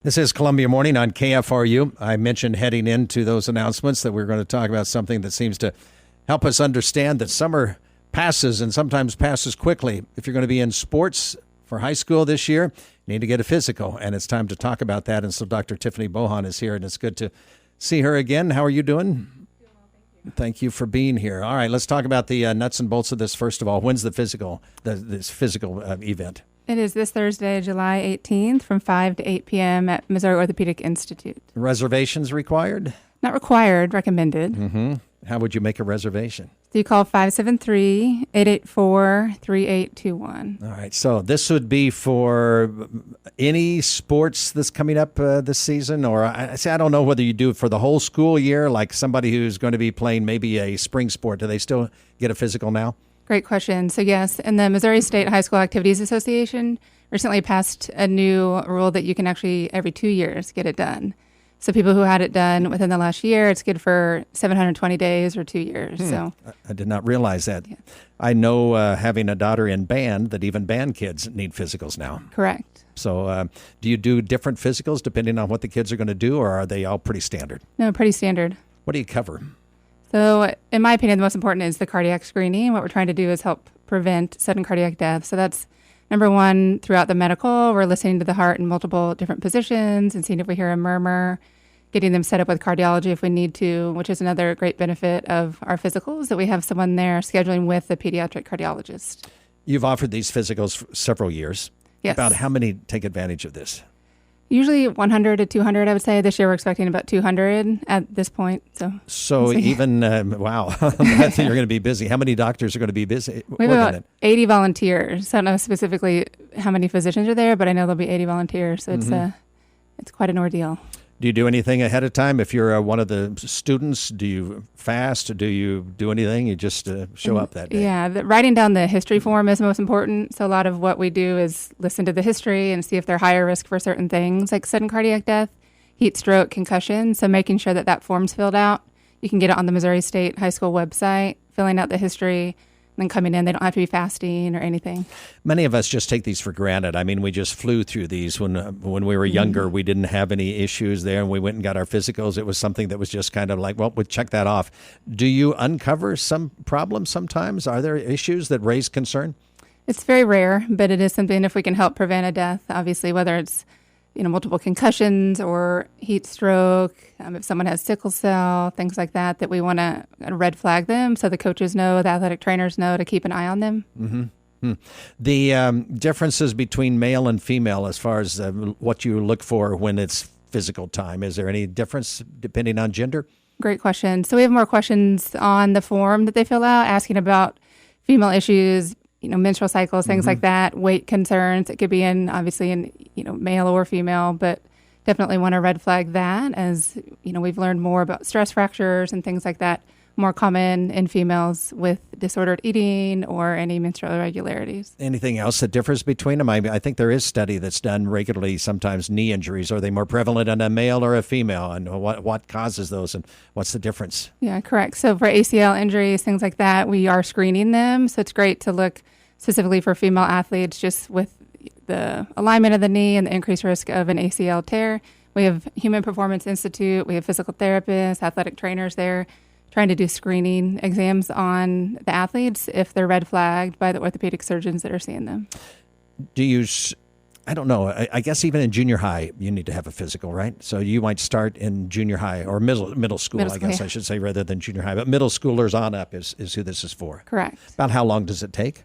This is Columbia Morning on KFRU. I mentioned heading into those announcements that we're going to talk about something that seems to help us understand that summer passes and sometimes passes quickly. If you're going to be in sports for high school this year, you need to get a physical, and it's time to talk about that. And so Dr. Tiffany Bohon is here, and it's good to see her again. How are you doing? Thank you for being here. All right, let's talk about the nuts and bolts of this first of all. When's the physical, this physical event? It is this Thursday, July 18th from 5 to 8 p.m. at Missouri Orthopedic Institute. Reservations required? Not required, recommended. Mm-hmm. How would you make a reservation? So you call 573-884-3821. All right, so this would be for any sports that's coming up this season, or I don't know whether you do it for the whole school year, like somebody who's going to be playing maybe a spring sport. Do they still get a physical now? Great question. So yes, and the Missouri State High School Activities Association recently passed a new rule that you can actually every 2 years get it done. So people who had it done within the last year, it's good for 720 days or 2 years. So I did not realize that. Yeah. I know having a daughter in band that even band kids need physicals now. Correct. So do you do different physicals depending on what the kids are going to do, or are they all pretty standard? No, pretty standard. What do you cover? So in my opinion, the most important is the cardiac screening. What we're trying to do is help prevent sudden cardiac death. So that's number one. Throughout the medical, we're listening to the heart in multiple different positions and seeing if we hear a murmur, getting them set up with cardiology if we need to, which is another great benefit of our physicals, that we have someone there scheduling with a pediatric cardiologist. You've offered these physicals for several years. Yes. About how many take advantage of this? Usually 100 to 200, I would say. This year we're expecting about 200 at this point. So even, wow, I think you're going to be busy. How many doctors are going to be busy? We have about 80 volunteers. I don't know specifically how many physicians are there, but I know there'll be 80 volunteers. So it's quite an ordeal. Do you do anything ahead of time? If you're one of the students, do you fast? Do you do anything? You just show up that day? Yeah, writing down the history form is most important. So a lot of what we do is listen to the history and see if they're higher risk for certain things like sudden cardiac death, heat stroke, concussion. So making sure that form's filled out. You can get it on the Missouri State High School website, filling out the history, and then coming in. They don't have to be fasting or anything. Many of us just take these for granted. I mean, we just flew through these when we were younger. We didn't have any issues there, and we went and got our physicals. It was something that was just kind of like, well, we'll check that off. Do you uncover some problems sometimes? Are there issues that raise concern? It's very rare, but it is something if we can help prevent a death, obviously, whether it's multiple concussions or heat stroke, if someone has sickle cell, things like that, that we want to red flag them so the coaches know, the athletic trainers know to keep an eye on them. Mm-hmm. The differences between male and female as far as what you look for when it's physical time, is there any difference depending on gender? Great question. So we have more questions on the form that they fill out, asking about female issues, menstrual cycles, things like that, weight concerns. It could be obviously in male or female, but definitely want to red flag that as, we've learned more about stress fractures and things like that, more common in females with disordered eating or any menstrual irregularities. Anything else that differs between them? I think there is study that's done regularly, sometimes knee injuries. Are they more prevalent in a male or a female? And what causes those and what's the difference? Yeah, correct. So for ACL injuries, things like that, we are screening them. So it's great to look specifically for female athletes just with the alignment of the knee and the increased risk of an ACL tear. We have Human Performance Institute. We have physical therapists, athletic trainers there trying to do screening exams on the athletes if they're red flagged by the orthopedic surgeons that are seeing them. Do you, I don't know, I guess even in junior high, you need to have a physical, right? So you might start in junior high or middle school, I guess I should say, rather than junior high. But middle schoolers on up is who this is for. Correct. About how long does it take?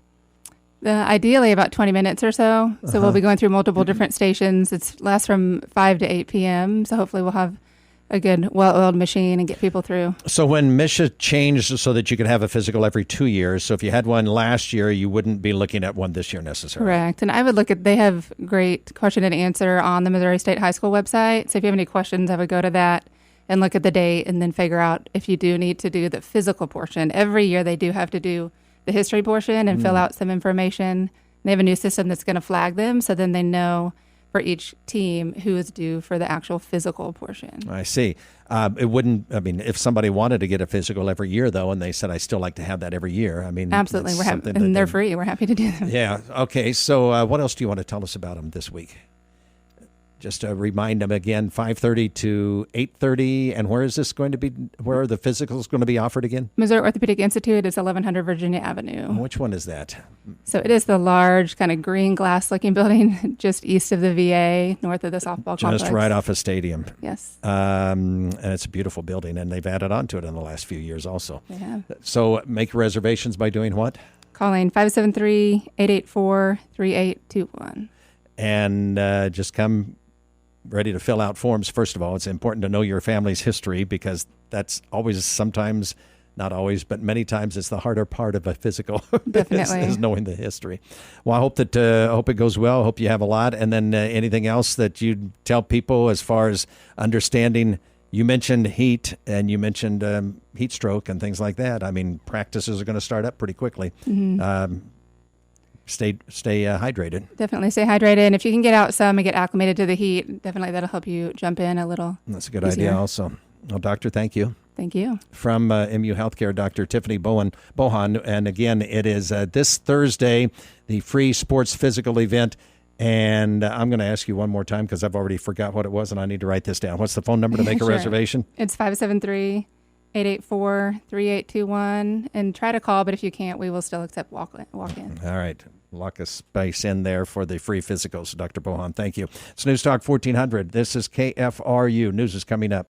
Ideally about 20 minutes or so. So we'll be going through multiple different stations. It lasts from 5 to 8 p.m. So hopefully we'll have a good, well-oiled machine and get people through. So when MSHA changed so that you could have a physical every 2 years, so if you had one last year, you wouldn't be looking at one this year necessarily. Correct. And I would they have great question and answer on the Missouri State High School website. So if you have any questions, I would go to that and look at the date and then figure out if you do need to do the physical portion. Every year they do have to do the history portion and fill out some information. They have a new system that's going to flag them, so then they know for each team who is due for the actual physical portion. I see. It wouldn't, if somebody wanted to get a physical every year, though, and they said, I still like to have that every year, Absolutely. And they're free. We're happy to do them. Yeah. Okay. So what else do you want to tell us about them this week? Just to remind them again, 5:30 to 8:30. And where is this going to be? Where are the physicals going to be offered again? Missouri Orthopedic Institute is 1100 Virginia Avenue. And which one is that? So it is the large kind of green glass looking building just east of the VA, north of the softball complex. Just right off a stadium. Yes. And it's a beautiful building, and they've added on to it in the last few years also. They have. So make reservations by doing what? Calling 573-884-3821. And just come ready to fill out forms. First of all, it's important to know your family's history, because that's always, sometimes, not always, but many times, it's the harder part of a physical. Definitely. is knowing the history. Well, I hope that hope it goes well. Hope you have a lot. And then anything else that you'd tell people as far as understanding? You mentioned heat, and you mentioned heat stroke and things like that. I mean, practices are going to start up pretty quickly. Mm-hmm. Stay hydrated. Definitely stay hydrated. And if you can get out some and get acclimated to the heat, definitely that'll help you jump in a little. That's a good idea also. Well, Doctor, thank you. Thank you. From MU Healthcare, Dr. Tiffany Bohon. And again, it is this Thursday, the free sports physical event. And I'm going to ask you one more time, because I've already forgot what it was, and I need to write this down. What's the phone number to make a reservation? It's 573-884-3821. And try to call, but if you can't, we will still accept walk-in. All right. Lock a space in there for the free physicals. Dr. Bohon, thank you. It's News Talk 1400. This is KFRU. News is coming up.